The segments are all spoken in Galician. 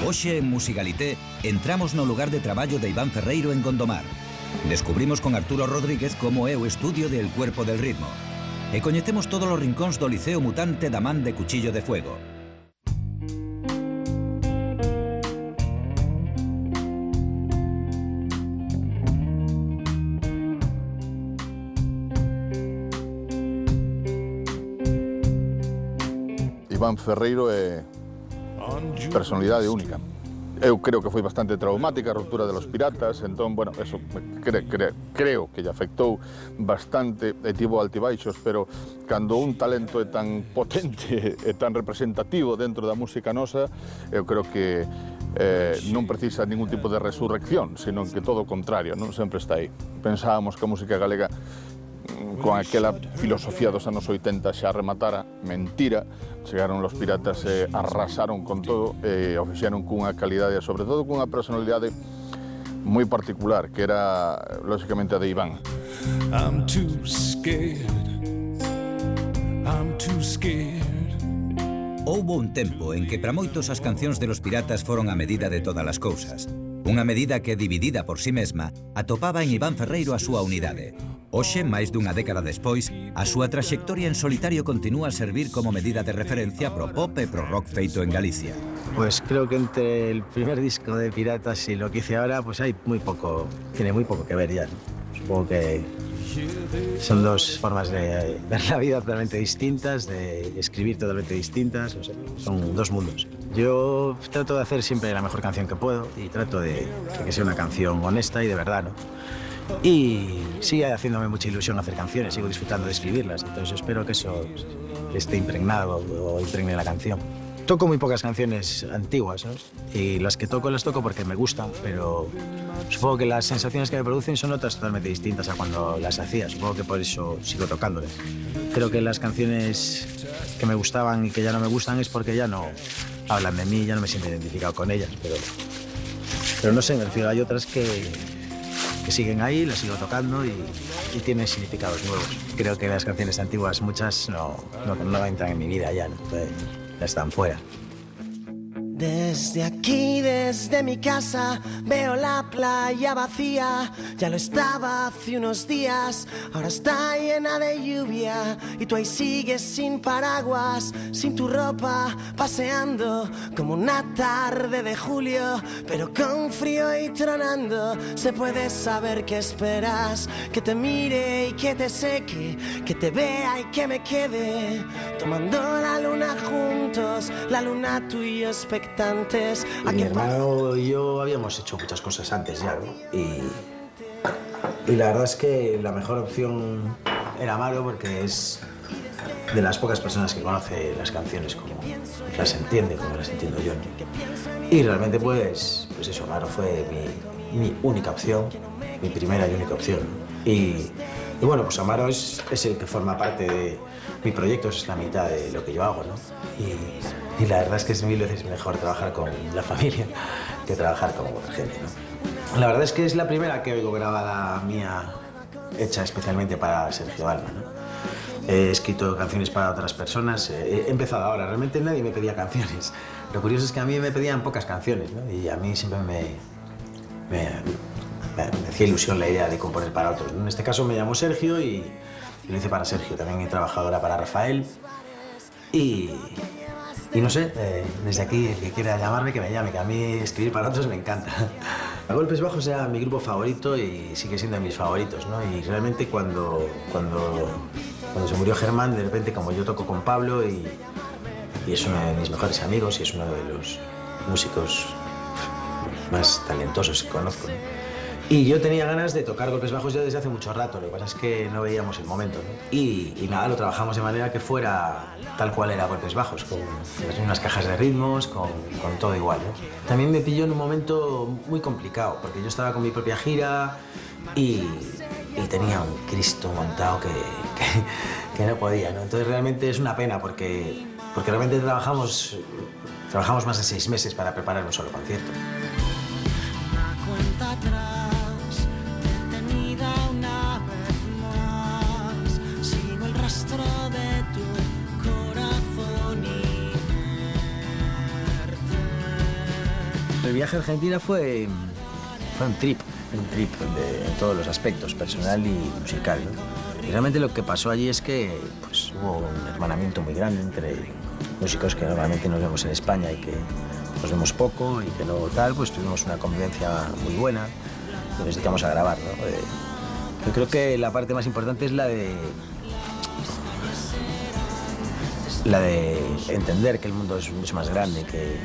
Hoxe en Musicalité entramos no lugar de traballo de Iván Ferreiro en Gondomar. Descubrimos con Arturo Rodríguez como é o estudio de El Cuerpo del Ritmo. E coñecemos todos os rincóns do Liceo Mutante da man de Cuchillo de Fuego. Iván Ferreiro é personalidade única. Eu creo que foi bastante traumática a ruptura de los Piratas, entón, bueno, eso creo que lle afectou bastante e tivo altibaixos, pero cando un talento é tan potente e tan representativo dentro da música nosa, eu creo que non precisa ningún tipo de resurrección, sino que todo o contrario, non sempre está aí. Pensábamos que a música galega con aquela filosofía dos anos 80 xa rematara, mentira, chegaron los Piratas e arrasaron con todo e o fixeron cunha calidade e sobre todo cunha personalidade moi particular, que era lógicamente a de Iván. I'm too scared. Houbo un tempo en que para moitos as cancións de los Piratas foron a medida de todas as cousas. Unha medida que, dividida por si mesma, atopaba en Iván Ferreiro a súa unidade. Hoxe, máis dunha década despois, a súa traxectoria en solitario continúa a servir como medida de referencia pro pop e pro rock feito en Galicia. Pues creo que entre el primer disco de Piratas y lo que hice ahora, pues hay muy poco, tiene muy poco que ver ya, ¿no? Supongo que son dos formas de ver la vida totalmente distintas, de escribir totalmente distintas, o sea, son dos mundos. Yo trato de hacer siempre la mejor canción que puedo y trato de que sea una canción honesta y de verdad, ¿no? Y sigue haciéndome mucha ilusión hacer canciones, sigo disfrutando de escribirlas, entonces espero que eso esté impregnado o impregne la canción. Toco muy pocas canciones antiguas, ¿no? Y las que toco las toco porque me gustan, pero supongo que las sensaciones que me producen son otras totalmente distintas a cuando las hacía. Supongo que por eso sigo tocándolas. Creo que las canciones que me gustaban y que ya no me gustan es porque ya no hablan de mí, ya no me siento identificado con ellas. Pero no sé, me refiero, hay otras que siguen ahí, las sigo tocando y tienen significados nuevos. Creo que las canciones antiguas, muchas no entran en mi vida ya, ¿no? Entonces, ya están fuera. Desde aquí, desde mi casa, veo la playa vacía. Ya lo estaba hace unos días, ahora está llena de lluvia. Y tú ahí sigues sin paraguas, sin tu ropa, paseando como una tarde de julio, pero con frío y tronando. Se puede saber qué esperas, que te mire y que te seque, que te vea y que me quede, tomando la luna juntos, la luna tú y yo expectantes. Mi hermano y yo habíamos hecho muchas cosas antes ya, ¿no? Y la verdad es que la mejor opción era Amaro porque es de las pocas personas que conoce las canciones como las entiende, como las entiendo yo, ¿no? Y realmente pues eso, Amaro fue mi única opción, mi primera y única opción. Y bueno, pues Amaro es el que forma parte de mi proyecto, es la mitad de lo que yo hago, ¿no? Y la verdad es que es mil veces mejor trabajar con la familia que trabajar con otra gente, ¿no? La verdad es que es la primera que oigo grabada mía, hecha especialmente para Sergio Alma, ¿no? He escrito canciones para otras personas, he empezado ahora, realmente nadie me pedía canciones. Lo curioso es que a mí me pedían pocas canciones, ¿no? Y a mí siempre me hacía ilusión la idea de componer para otros. En este caso me llamó Sergio y lo hice para Sergio. También he trabajado ahora para Rafael y no sé, desde aquí el que quiera llamarme que me llame, que a mí escribir para otros me encanta. A Golpes Bajos era mi grupo favorito y sigue siendo de mis favoritos, ¿no? Y realmente cuando se murió Germán, de repente como yo toco con Pablo y es uno de mis mejores amigos y es uno de los músicos más talentosos que conozco, ¿no? Y yo tenía ganas de tocar Golpes Bajos ya desde hace mucho rato, lo que pasa es que no veíamos el momento, ¿no? Y nada, lo trabajamos de manera que fuera tal cual era Golpes Bajos, con unas cajas de ritmos, con todo igual, ¿no? También me pilló en un momento muy complicado, porque yo estaba con mi propia gira y tenía un Cristo montado que no podía, ¿no? Entonces realmente es una pena porque realmente trabajamos más de 6 meses para preparar un solo concierto. el viaje a Argentina fue un trip en todos los aspectos, personal y musical, ¿no? Y realmente lo que pasó allí es que pues, hubo un hermanamiento muy grande entre músicos que normalmente nos vemos en España y que nos vemos poco y que no tal, pues tuvimos una convivencia muy buena y nos dedicamos a grabar, ¿no? Yo creo que la parte más importante es la de entender que el mundo es mucho más grande que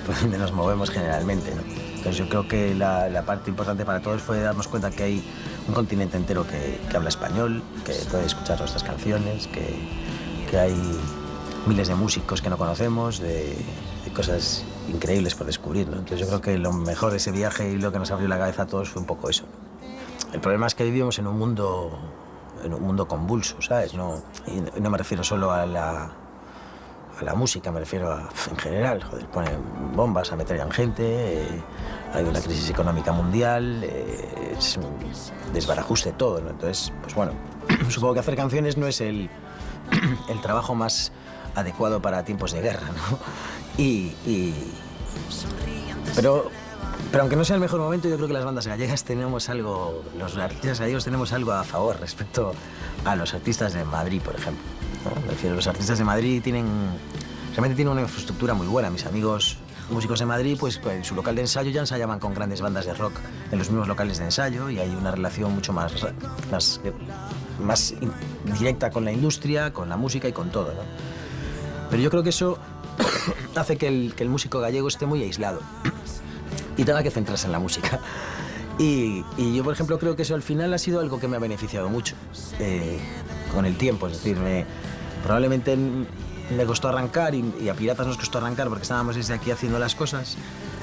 por donde nos movemos generalmente, ¿no? Entonces yo creo que la parte importante para todos fue darnos cuenta que hay un continente entero que habla español, que puede escuchar nuestras canciones, que hay miles de músicos que no conocemos, de cosas increíbles por descubrir, ¿no? Entonces yo creo que lo mejor de ese viaje y lo que nos abrió la cabeza a todos fue un poco eso, ¿no? El problema es que vivimos en un mundo convulso, ¿sabes? Y no me refiero solo a la música, me refiero en general, joder, ponen bombas, ametrallan gente, hay una crisis económica mundial, es un desbarajuste todo, ¿no? Entonces, pues bueno, supongo que hacer canciones no es el trabajo más adecuado para tiempos de guerra, ¿no? Pero aunque no sea el mejor momento, yo creo que las bandas gallegas tenemos algo, los artistas gallegos tenemos algo a favor respecto a los artistas de Madrid, por ejemplo, ¿no? Me refiero, los artistas de Madrid realmente tienen una infraestructura muy buena. Mis amigos músicos de Madrid, pues en su local de ensayo ya ensayaban con grandes bandas de rock en los mismos locales de ensayo y hay una relación mucho más directa con la industria, con la música y con todo, ¿no? Pero yo creo que eso hace que el músico gallego esté muy aislado y tenga que centrarse en la música. Y yo, por ejemplo, creo que eso al final ha sido algo que me ha beneficiado mucho con el tiempo. Es decir, probablemente me costó arrancar y a Piratas nos costó arrancar porque estábamos desde aquí haciendo las cosas,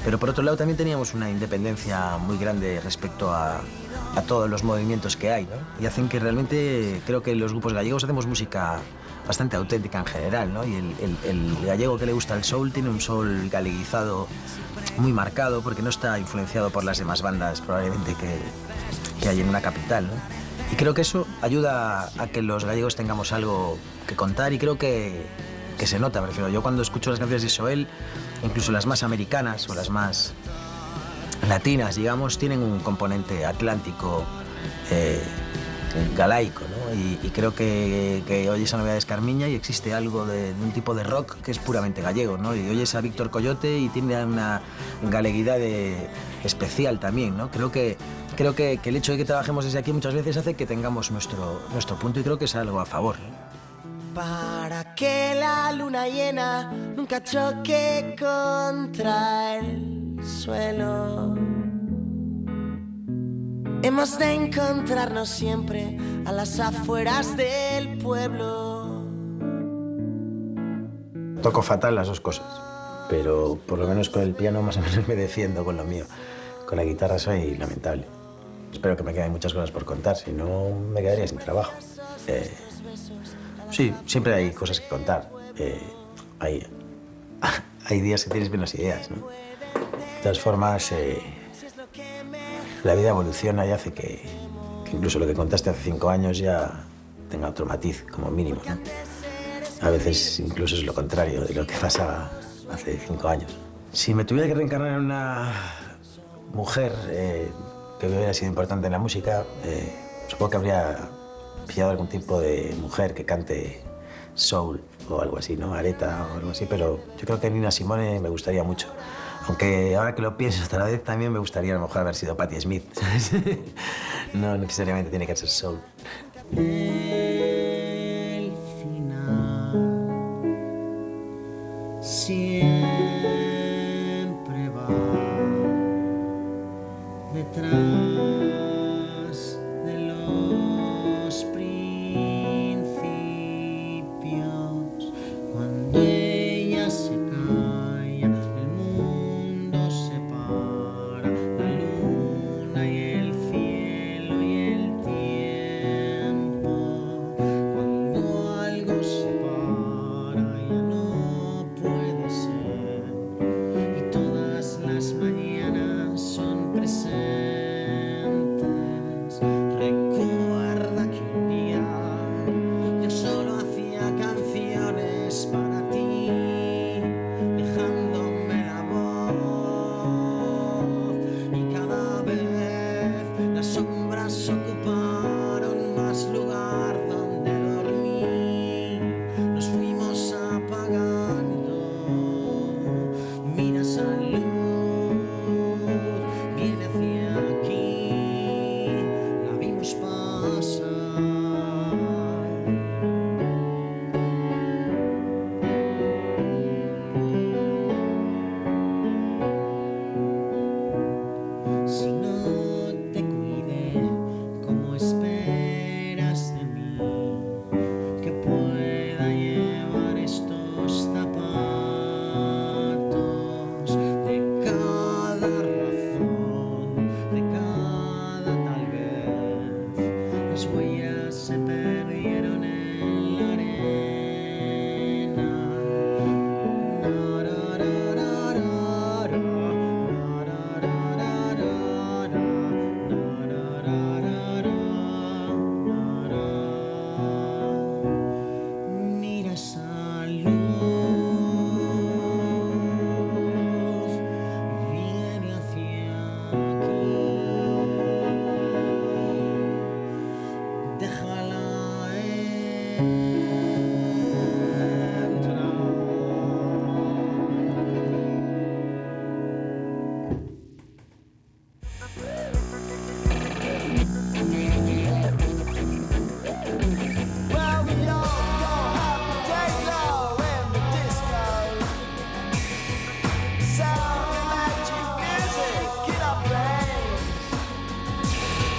pero por otro lado también teníamos una independencia muy grande respecto a todos los movimientos que hay, ¿no? Y hacen que realmente creo que los grupos gallegos hacemos música bastante auténtica en general, ¿no? Y el gallego que le gusta el soul tiene un soul galeguizado muy marcado porque no está influenciado por las demás bandas probablemente que hay en una capital, ¿no? Y creo que eso ayuda a que los gallegos tengamos algo que contar y creo que se nota, me refiero. Yo cuando escucho las canciones de Soel, incluso las más americanas o las más latinas, digamos, tienen un componente atlántico, galaico, ¿no? Y creo que oyes a Novedades Carmiña y existe algo de un tipo de rock que es puramente gallego, ¿no? Y oyes a Víctor Coyote y tiene una galeguidad especial también, ¿no? Creo que el hecho de que trabajemos desde aquí muchas veces hace que tengamos nuestro punto y creo que es algo a favor, ¿no? Para que la luna llena nunca choque contra el suelo, hemos de encontrarnos siempre a las afueras del pueblo. Toco fatal las dos cosas, pero por lo menos con el piano más o menos me defiendo con lo mío. Con la guitarra soy lamentable. Espero que me queden muchas cosas por contar, si no me quedaría sin trabajo. Sí, siempre hay cosas que contar. Hay días que tienes menos ideas, ¿no? De todas formas, la vida evoluciona y hace que incluso lo que contaste hace 5 años ya tenga otro matiz, como mínimo, ¿no? A veces incluso es lo contrario de lo que pasaba hace 5 años. Si me tuviera que reencarnar en una mujer que hubiera sido importante en la música, supongo que habría pillado algún tipo de mujer que cante soul o algo así, ¿no? Aretha o algo así, pero yo creo que Nina Simone me gustaría mucho. Aunque ahora que lo pienso otra vez, también me gustaría a lo mejor haber sido Patti Smith, ¿sabes? No necesariamente tiene que ser soul. El final siempre va detrás de los principios. Cuando ella se calla, el mundo se para, la luna y el cielo y el tiempo. Cuando algo se para, ya no puede ser.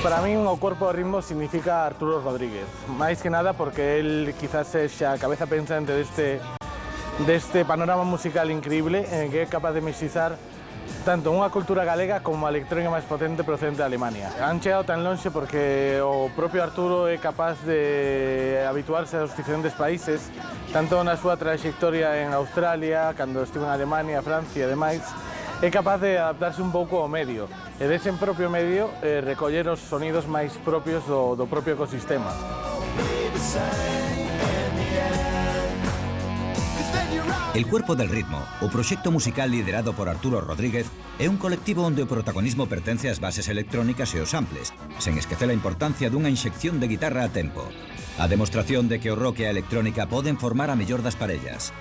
Para min o corpo de ritmo significa Arturo Rodríguez, máis que nada porque él quizás sexa a cabeza pensante deste panorama musical increíble en que é capaz de mixizar tanto unha cultura galega como a electrónica máis potente procedente de Alemania. Han chegado tan lonxe porque o propio Arturo é capaz de habituarse aos diferentes países, tanto na súa trayectoria en Australia, cando estivo en Alemania, Francia e demais, é capaz de adaptarse un pouco ao medio e dese propio medio recoller os sonidos máis propios do propio ecosistema. El Cuerpo del Ritmo, o proxecto musical liderado por Arturo Rodríguez, é un colectivo onde o protagonismo pertence ás bases electrónicas e os samples, sen esquecer a importancia dunha inxección de guitarra a tempo. A demostración de que o rock e a electrónica poden formar a mellor das parellas.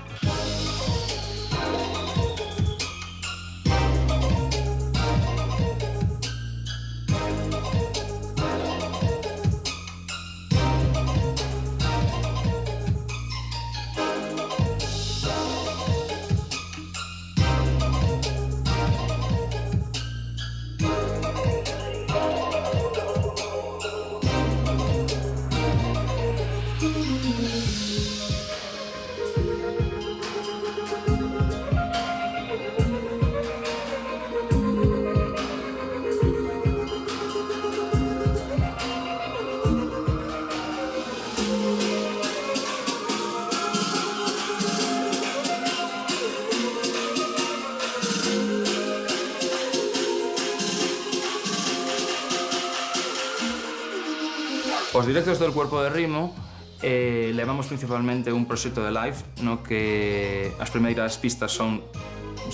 Os directos del Cuerpo de Ritmo levamos principalmente un proxecto de live no que as primeiras pistas son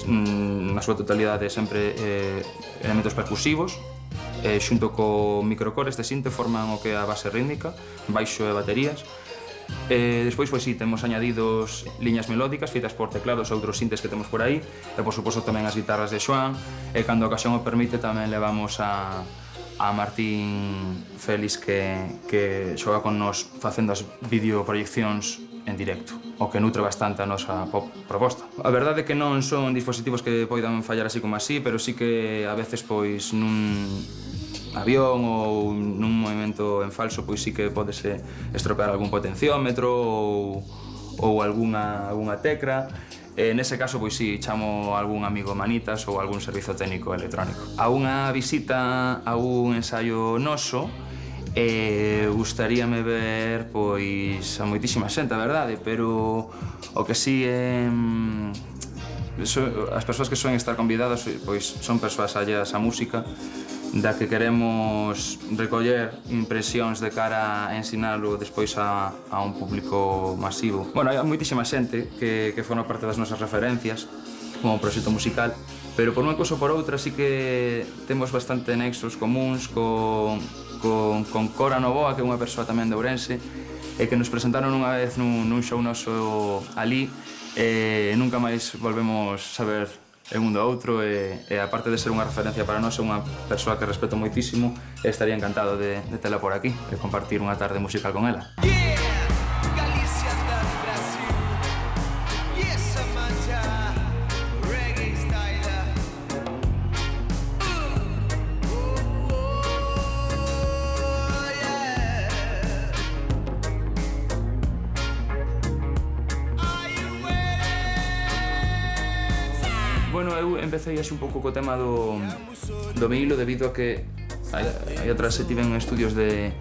na súa totalidade sempre elementos percusivos xunto co microcores de sinte forman o que é a base rítmica, baixo e baterías. Despois, pois sí, temos añadidos liñas melódicas feitas por teclados e outros sintes que temos por aí e, por suposto, tamén as guitarras de Xoán e, cando a ocasión o permite, tamén levamos a Martín Félix que xoga con nos facendo as videoproyeccións en directo, o que nutre bastante a nosa proposta. A verdade é que non son dispositivos que poidan fallar así como así, pero sí que a veces pois nun avión ou nun movimento en falso pois sí que podese estropear algún potenciómetro ou algunha tecla. Nese caso, pois sí, chamo a algún amigo manitas ou algún servizo técnico electrónico. A unha visita a un ensaio noso, gustaríame ver, pois, a moitísima xente, a verdade, pero o que sí é... as persoas que suelen estar convidadas, pois, son persoas alleas á música, da que queremos recoller impresións de cara a ensinalo despois a un público masivo. Bueno, hai moitísima xente que forma parte das nosas referencias como proxecto musical, pero por unha cousa ou por outra sí que temos bastante nexos comuns con Cora Novoa, que é unha persoa tamén de Ourense, e que nos presentaron unha vez nun show noso ali, e nunca máis volvemos saber en un do outro, e aparte de ser unha referencia para nós, é unha persoa que respeto moitísimo e estaría encantado de tela por aquí e compartir unha tarde musical con ela. Bueno, eu empecé así un pouco co tema do vinilo debido a que aí atrás se tiven estudios de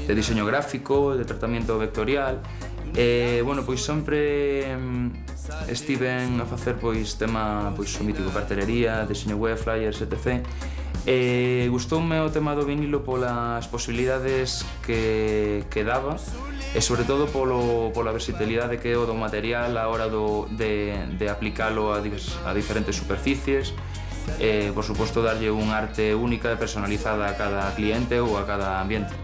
diseño gráfico, de tratamento vectorial e, bueno, pois sempre estiven a facer pois tema, pois o mítico cartelería, diseño web, flyers, etc. Gustoume o tema do vinilo polas posibilidades que daba e sobre todo pola versatilidade que é o do material a hora de aplicalo a diferentes superficies e, por suposto, darlle un arte única e personalizada a cada cliente ou a cada ambiente.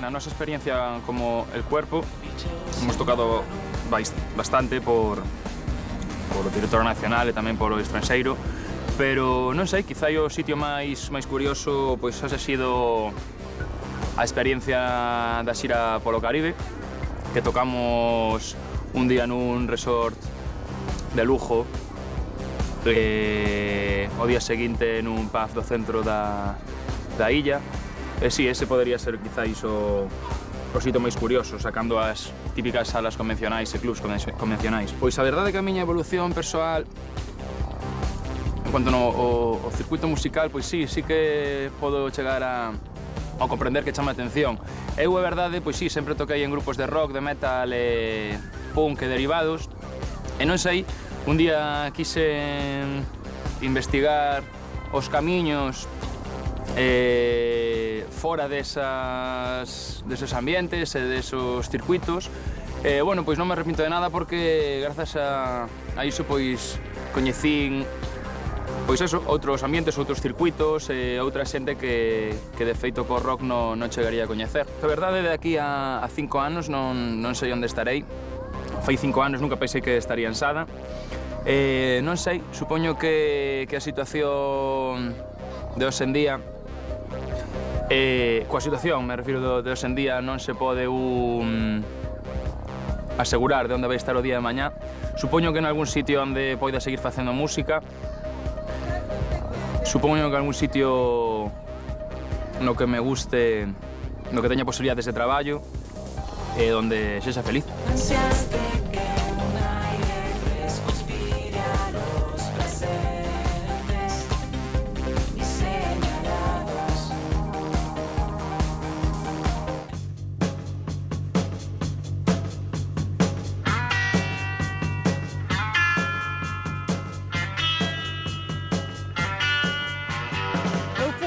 Na nosa experiencia como El Cuerpo hemos tocado bastante por o territorio nacional e tamén polo estranxeiro, pero non sei, quizá o sitio máis curioso pois haxe sido a experiencia da xira polo Caribe, que tocamos un día nun resort de lujo e o día seguinte nun pub do centro da illa. E si, ese podería ser quizáis o sitio máis curioso, sacando as típicas salas convencionais e clubs convencionais. Pois a verdade é que a miña evolución persoal en cuanto ao circuito musical, pois sí que podo chegar a comprender que chama a atención. Eu, a verdade, pois sí, sempre toquei en grupos de rock, de metal e punk e derivados, e non sei, un día quise investigar os camiños fora deses ambientes e desos circuitos. Bueno, pois non me arrepinto de nada porque grazas a iso pois coñecín pois eso, outros ambientes, outros circuitos e outra xente que de feito co rock non chegaría a coñecer. A verdade, de aquí a 5 anos non sei onde estarei. Fai 5 anos nunca pensei que estaría en Sada. Non sei, supoño que a situación de hoxe en día coa situación, me refiro de hoxe en día, non se pode asegurar de onde vai estar o día de mañá. Supoño que en algún sitio onde poida seguir facendo música, supoño que algún sitio no que me guste, no que teña posibilidades de traballo e onde sexa feliz.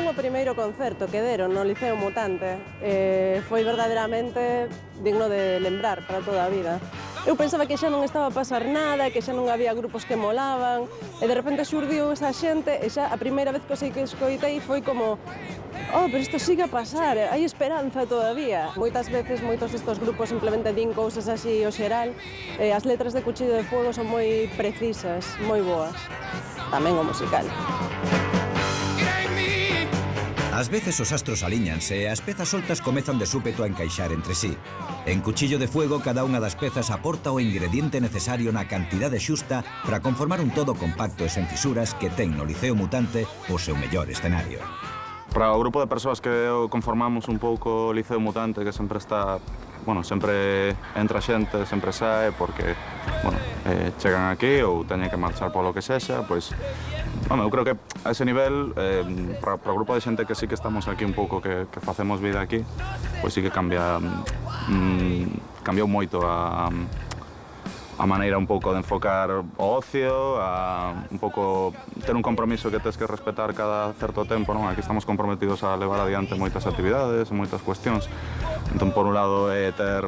O primeiro concerto que deron no Liceo Mutante foi verdadeiramente digno de lembrar para toda a vida. Eu pensaba que xa non estaba a pasar nada, que xa non había grupos que molaban, e de repente xurdiu esa xente, e xa a primeira vez que escoitei foi como pero isto sigue a pasar, hai esperanza todavía. Moitas veces, moitos destos grupos simplemente din cousas así ao xeral, e as letras de Cuchillo de Fuego son moi precisas, moi boas, tamén o musical. Ás veces os astros aliñanse e as pezas soltas comezan de súpeto a encaixar entre sí. En Cuchillo de Fuego, cada unha das pezas aporta o ingrediente necesario na cantidade xusta para conformar un todo compacto e sen fisuras que ten no Liceo Mutante o seu mellor escenario. Para o grupo de persoas que conformamos un pouco o Liceo Mutante, que sempre está, sempre entra xente, sempre sae, porque, chegan aquí ou teñen que marchar polo que sexa, pois, eu creo que a ese nivel, para o grupo de xente que sí que estamos aquí un pouco, que facemos vida aquí, pois sí que cambiou moito a maneira un pouco de enfocar o ocio, un pouco ter un compromiso que tes que respetar cada certo tempo, non? Aquí estamos comprometidos a levar adiante moitas actividades, moitas cuestións. Entón, por un lado, é ter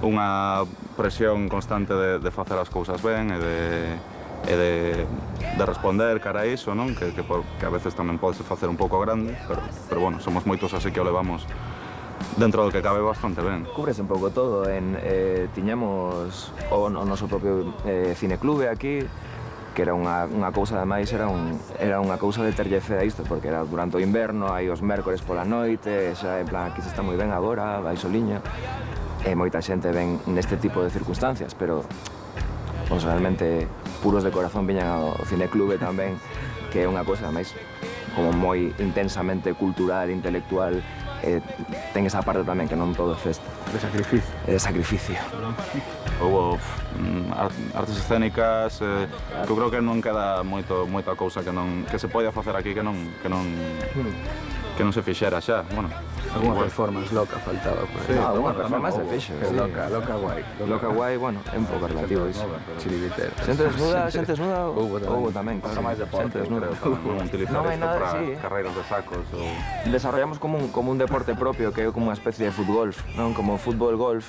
unha presión constante de facer as cousas ben e de responder cara a iso, non? Que a veces tamén pode facer un pouco grande, pero bueno, somos moitos así que o levamos dentro do que cabe bastante ben. Cúbrese un pouco todo, tiñamos o noso propio cineclube aquí, que era unha cousa, ademais, era unha cousa de terlle fe a isto, porque era durante o inverno, aí os mércores pola noite, xa en plan, aquí se está moi ben agora, vai soliño, e moita xente ven neste tipo de circunstancias, pero pues, realmente puros de corazón viñan ao cineclube tamén, que é unha cousa, ademais, como moi intensamente cultural, intelectual, ten esa parte tamén que non todo é festa. De sacrificio. De sacrificio. Houve artes escénicas, que eu creo que non queda moita cousa que se poida facer aquí que non se fixera xa. Bueno, Alguna performance loca faltaba. Sí, alguna performance se fixo. Loca guai. Loca guai, bueno, é un pouco relativo iso. Chiribitero. Xente desnuda, houve tamén. Xente desnuda. Non utilizar isto para carreiras de sacos ou... Desarrollamos como un deporte propio, que é como unha especie de futgolf, non? Como fútbol golf.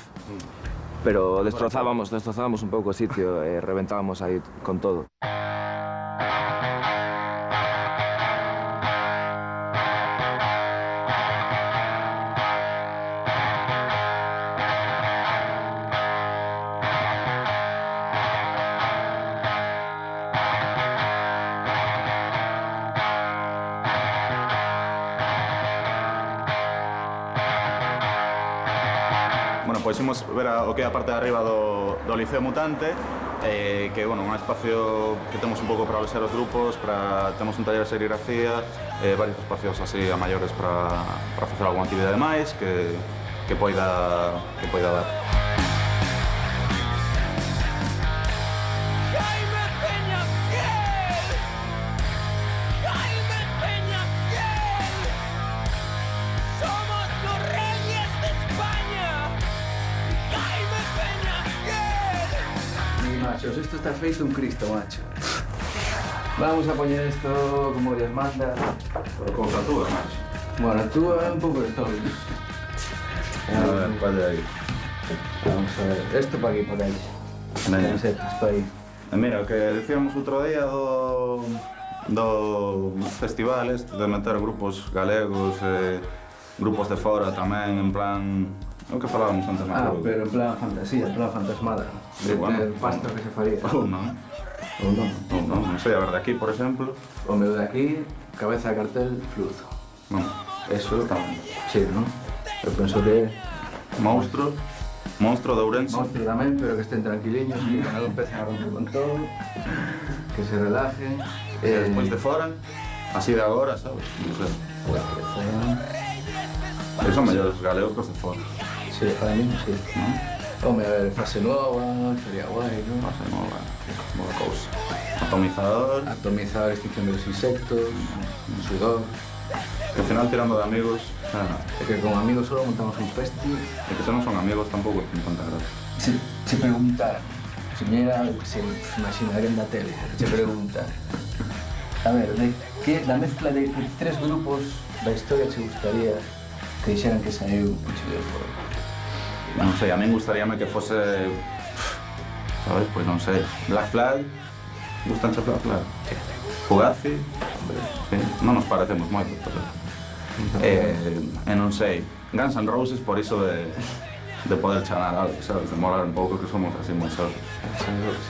Pero destrozábamos un pouco o sitio e reventábamos aí con todo. Pois imos ver o que é a parte de arriba do Liceo Mutante, que é un espacio que temos un pouco para alexar os grupos, temos un taller de serigrafía, varios espacios así a maiores para facer alguna actividade máis que poida dar. Esto está feito un Cristo, macho. Vamos a poñer esto como Dios manda. Pero como tatúa, macho. Bueno, tú un pouco de todo. A ver, vaya aí. Vamos a ver. Esto para aquí, para aí. Camisetas para aí. Mira, o que decíamos outro día do festival de meter grupos galegos, grupos de fora tamén, en plan... O que falábamos antes, pero en plan fantasía, en plan fantasmada. De pasto que se faría. Ou non. Non sei, a ver, de aquí, por exemplo. O meu de aquí, cabeza de cartel, fluzo. Non. Eso tamén. Sí, non? Eu penso que... Monstro de Ourense. Monstro tamén, pero que estén tranquiliños, que non empecen a romper con todo, que se relajen. E despois de fora, así de agora, sabes? Non sei. Son mellores galegos que os de fora. Sí, para mí sí. Home, a ver, fase nova, sería guai, non? Fase nova, boa cousa. Atomizador, extinción de los insectos, sudor. Al final, tirando de amigos... É que con amigos solo montamos un festi... E que se non son amigos tampouco é 50 grados. Se preguntar, se mira, se imaginaren da tele, se preguntar... A ver, da mezcla de tres grupos da historia che gustaría que dixeran que saiu un chileo por... Non sei, a min gustaríame que fose... Sabes? Pois non sei. Black Flag. Gustanche Black Flag? Fugazi. Sí, non nos parecemos moito, pero... non sei. Guns N' Roses por iso de poder chanar algo, sabes? De molar un pouco que somos así moi solos. Guns N' Roses.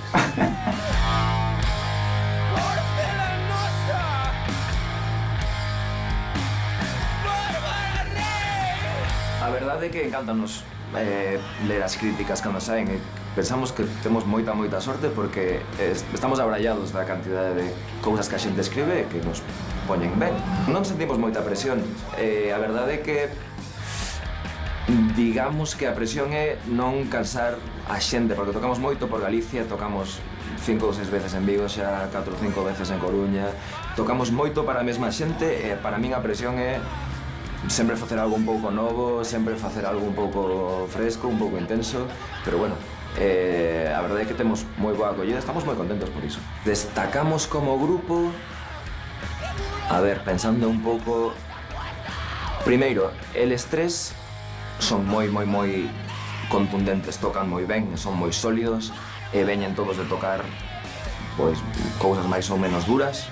A verdade é que encantanos ler as críticas cando saen e pensamos que temos moita sorte porque estamos abrallados da cantidade de cousas que a xente escribe e que nos poñen ben. Non sentimos moita presión. A verdade é que digamos que a presión é non cansar a xente, porque tocamos moito por Galicia, tocamos 5 ou 6 veces en Vigo, xa 4 ou 5 veces en Coruña, tocamos moito para a mesma xente e para min a presión é sempre facer algo un pouco novo, sempre facer algo un pouco fresco, un pouco intenso, pero bueno, a verdade é que temos moi boa acollida, estamos moi contentos por iso. Destacamos como grupo, a ver, pensando un pouco, primeiro, eles tres son moi contundentes, tocan moi ben, son moi sólidos e veñen todos de tocar pois cousas máis ou menos duras.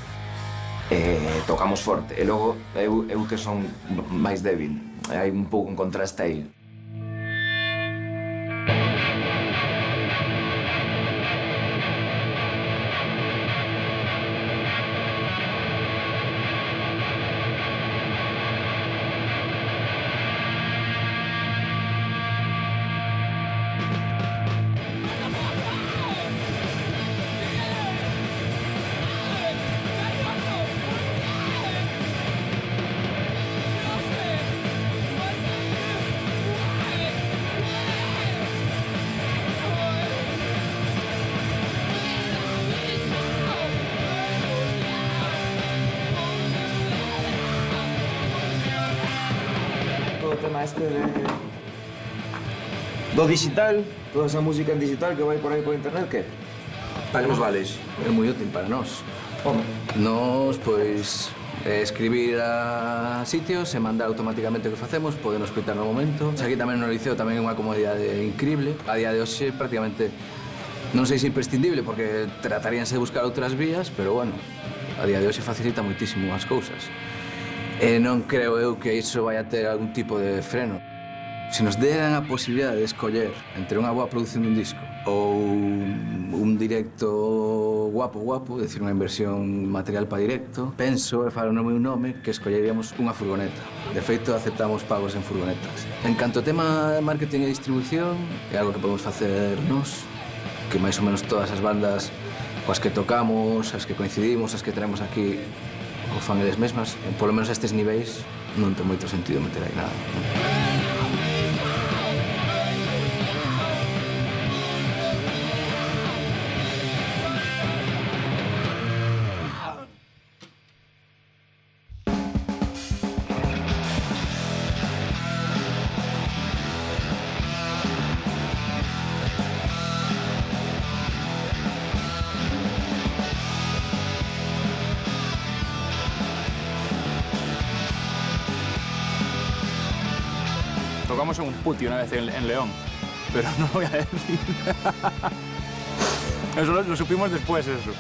Tocamos forte e logo eu que son máis débil, hai un pouco un contraste aí. do digital, toda esa música en digital que vai por aí por internet, que? Para que nos vale iso? É moi útil para nós. Home. Nos, pois, escribir a sitios e mandar automáticamente o que facemos, podemos escoitar no momento. Aquí tamén no Liceo tamén é unha comodidade increíble. A día de hoxe prácticamente non sei se imprescindible porque trataríanse de buscar outras vías, pero bueno, a día de hoxe facilita moitísimo as cousas. E non creo eu que iso vai a ter algún tipo de freno. Se nos deran a posibilidade de escoller entre unha boa produción dun disco ou un directo guapo, decir, unha inversión material para directo, penso, e falo no meu nome, que escolleríamos unha furgoneta. De feito, aceptamos pagos en furgonetas. En canto ao tema de marketing e distribución, é algo que podemos facer nós, que máis ou menos todas as bandas coas que tocamos, as que coincidimos, as que tenemos aquí, o fan eles mesmas, polo menos a estes niveis, non ten moito sentido meter aí nada. Tocamos en un puti una vez en León, pero no lo voy a decir. Eso lo supimos después, eso.